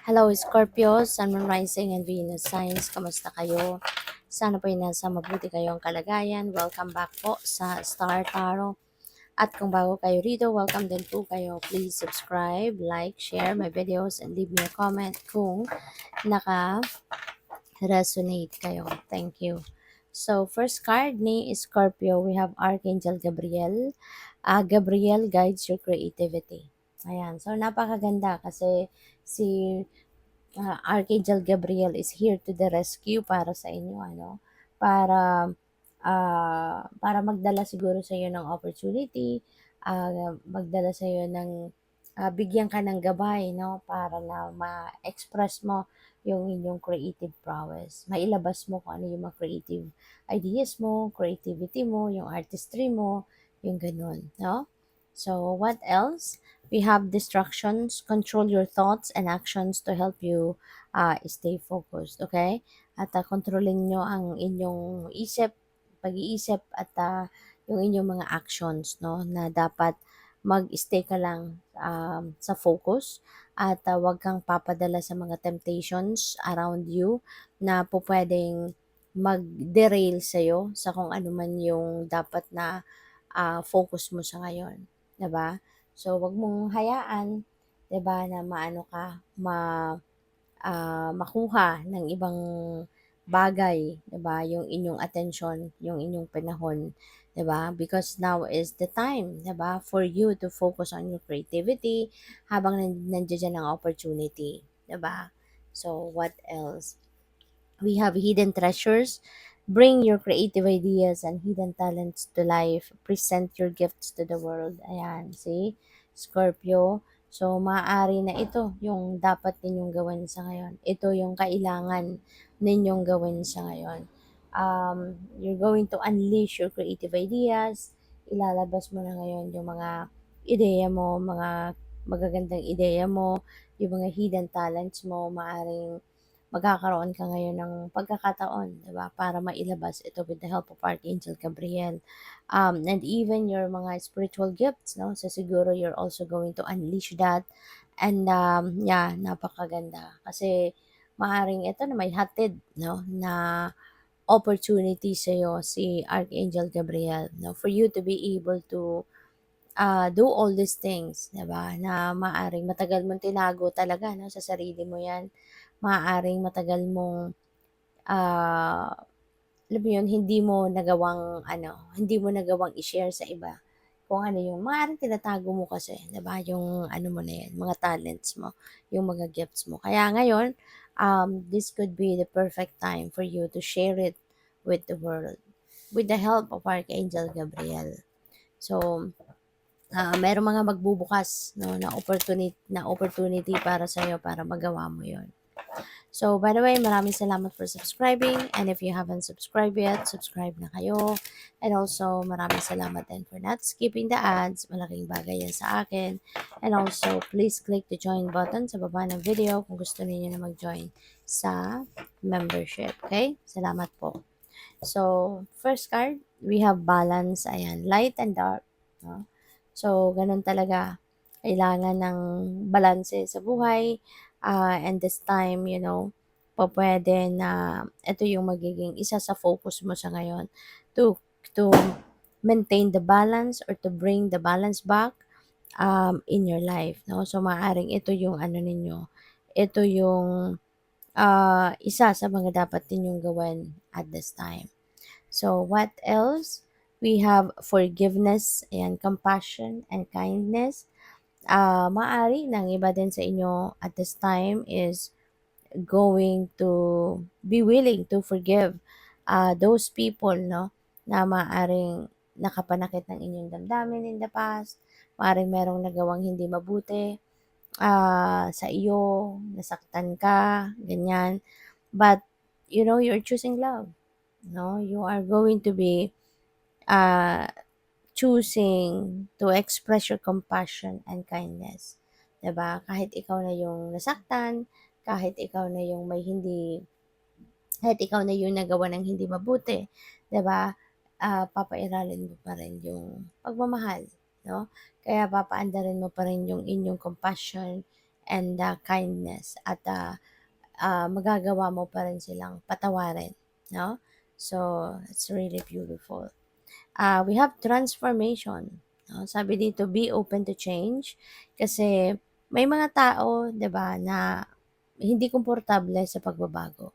Hello Scorpio, Sun, Moon, Rising, and Venus signs. Kamusta kayo? Sana po ay nasa mabuti kayong kalagayan. Welcome back po sa Star Tarot. At kung bago kayo rito, welcome din po kayo. Please subscribe, like, share my videos, and leave me a comment kung naka-resonate kayo. Thank you. So, first card ni Scorpio, we have Archangel Gabriel. Gabriel guides your creativity. Ayan. So, napakaganda kasi si Archangel Gabriel is here to the rescue para sa inyo, ano, para para magdala siguro sa iyo ng opportunity, magdala sa iyo ng bigyan ka ng gabay, no, para na ma-express mo yung inyong creative prowess. Mailabas mo kung ano yung mga creative ideas mo, creativity mo, yung artistry mo, yung ganun, no? So, what else? We have distractions. Control your thoughts and actions to help you stay focused. Okay? At kontrolin nyo ang inyong pag-iisip at yung inyong mga actions, no? Na dapat mag-stay ka lang sa focus at wag kang papadala sa mga temptations around you na po pwedeng mag-derail sa'yo sa kung ano man yung dapat na focus mo sa ngayon. 'Di ba? So, wag mong hayaan, 'di ba, na maano ka, makuha ng ibang bagay, 'di ba, yung inyong attention, yung inyong panahon, 'di ba? Because now is the time, 'di ba, for you to focus on your creativity habang nandiyan ang opportunity, 'di ba? So, what else? We have hidden treasures. Bring your creative ideas and hidden talents to life. Present your gifts to the world. Ayan, see? Scorpio. So, maaari na ito yung dapat ninyong gawin sa ngayon. Ito yung kailangan ninyong gawin sa ngayon. You're going to unleash your creative ideas. Ilalabas mo na ngayon yung mga ideya mo, mga magagandang ideya mo, yung mga hidden talents mo, maaring magkakaroon ka ngayon ng pagkakataon, 'di ba, para mailabas ito with the help of Archangel Gabriel. And even your mga spiritual gifts, no? So siguro you're also going to unleash that. And yeah, napakaganda. Kasi maaring ito na may hatid, no, na opportunity sa iyo si Archangel Gabriel, no, for you to be able to do all these things, 'di ba? Na maaring matagal mong tinago talaga, no, sa sarili mo 'yan. Maaaring matagal mong ah, alam mo 'yun, hindi mo nagawang i-share sa iba kung ano yung maaaring tinatago mo kasi, 'di ba, yung ano mo na 'yan, mga talents mo, yung mga gifts mo. Kaya ngayon, this could be the perfect time for you to share it with the world with the help of Archangel Gabriel. So, merong mga magbubukas, no, na opportunity para sa iyo para magawa mo 'yon. So, by the way, maraming salamat for subscribing. And if you haven't subscribed yet, subscribe na kayo. And also, maraming salamat din for not skipping the ads. Malaking bagay yan sa akin. And also, please click the join button sa baba ng video kung gusto niyo na mag-join sa membership. Okay? Salamat po. So, first card, we have balance. Ayan, light and dark. No? So, ganun talaga. Kailangan ng balanse sa buhay. And this time, pwede na ito yung magiging isa sa focus mo sa ngayon to maintain the balance or to bring the balance back in your life, no? So, maaring ito yung ano ninyo, ito yung isa sa mga dapat ninyong gawin at this time. So, what else? We have forgiveness and compassion and kindness. Maaari ng iba din sa inyo at this time is going to be willing to forgive those people, no, na maaring nakapanakit ng inyong damdamin in the past, maaring merong nagawang hindi mabuti sa iyo, nasaktan ka, ganyan. But, you're choosing love, no? You are going to be uh, choosing to express your compassion and kindness. 'Di ba? Kahit ikaw na yung nasaktan, kahit ikaw na yung kahit ikaw na yung nagawa ng hindi mabuti, 'di ba? Papairalin mo pa rin yung pagmamahal, no? Kaya papaandarin mo pa rin yung inyong compassion and kindness, at magagawa mo pa rin silang patawarin, no? So, it's really beautiful. We have transformation. No? Sabi dito, be open to change. Kasi may mga tao, 'di ba, na hindi komportable sa pagbabago.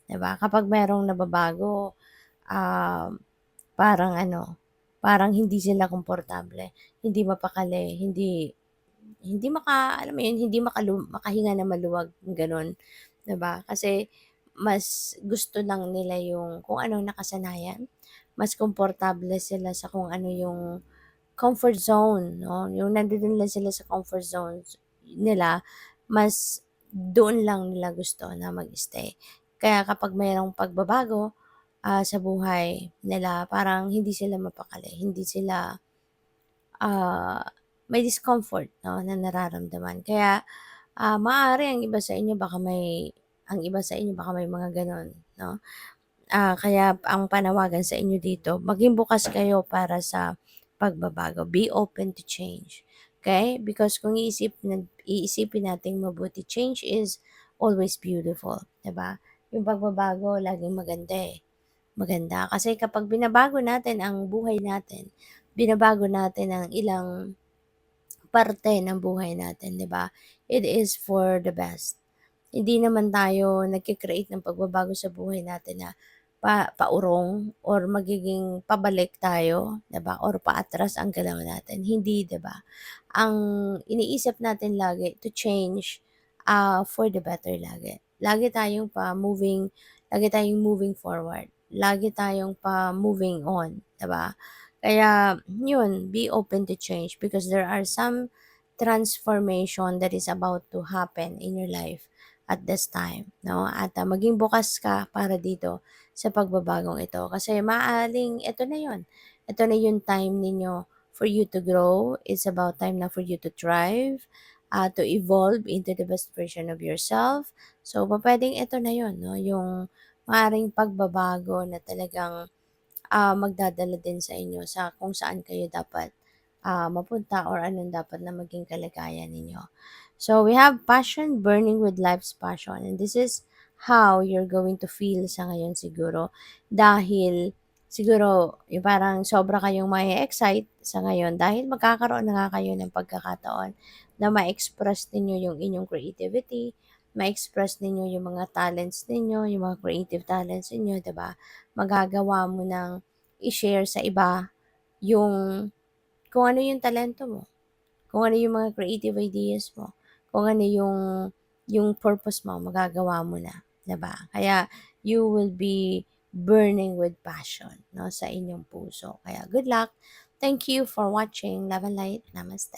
'Di ba? Kapag merong nababago, um, parang ano, parang hindi sila komportable, hindi mapakali, hindi hindi alam mo yun, hindi makahinga na maluwag, gano'n, 'di ba? Kasi mas gusto lang nila yung kung anong nakasanayan, mas komportable sila sa kung ano yung comfort zone, 'no, yung nandoon lang sila sa comfort zone nila, mas doon lang nila gusto na mag-stay. Kaya kapag mayroong pagbabago, sa buhay nila, parang hindi sila mapakali, hindi sila, ah, may discomfort, 'no, na nararamdaman. Kaya, maaari ang iba sa inyo baka may mga gano'n, 'no? Kaya ang panawagan sa inyo dito, maging bukas kayo para sa pagbabago. Be open to change. Okay? Because kung iisipin natin mabuti, change is always beautiful. 'Di ba? Yung pagbabago, laging maganda eh. Maganda. Kasi kapag binabago natin ang buhay natin, binabago natin ang ilang parte ng buhay natin, 'di ba? It is for the best. Hindi naman tayo nagke-create ng pagbabago sa buhay natin na paurong or magiging pabalik tayo, 'di ba, or paatras ang galaw natin, hindi, 'di ba? Ang iniisip natin lagi to change, for the better lagi. Lagi tayong moving forward, lagi tayong moving on, 'di ba? Kaya yun, be open to change because there are some transformation that is about to happen in your life at this time, 'no? At, maging bukas ka para dito sa pagbabagong ito kasi maaaring ito na yung time ninyo for you to grow. It's about time na for you to thrive, to evolve into the best version of yourself. So, pupuwedeng ito na yun, 'no, yung maaaring pagbabago na talagang magdadala din sa inyo sa kung saan kayo dapat, mapunta or anong dapat na maging kalagayan ninyo. So, we have passion, burning with life's passion. And this is how you're going to feel sa ngayon siguro. Dahil siguro, yung parang sobra kayong may excite sa ngayon dahil magkakaroon na nga kayo ng pagkakataon na ma-express ninyo yung inyong creativity, ma-express ninyo yung mga talents ninyo, yung mga creative talents ninyo, 'di ba? Magagawa mo ng i-share sa iba yung kung ano yung talento mo, kung ano yung mga creative ideas mo, kung ano yung purpose mo, magagawa mo na, 'di ba? Kaya you will be burning with passion, 'no, sa inyong puso. Kaya good luck. Thank you for watching. Love and light. Namaste.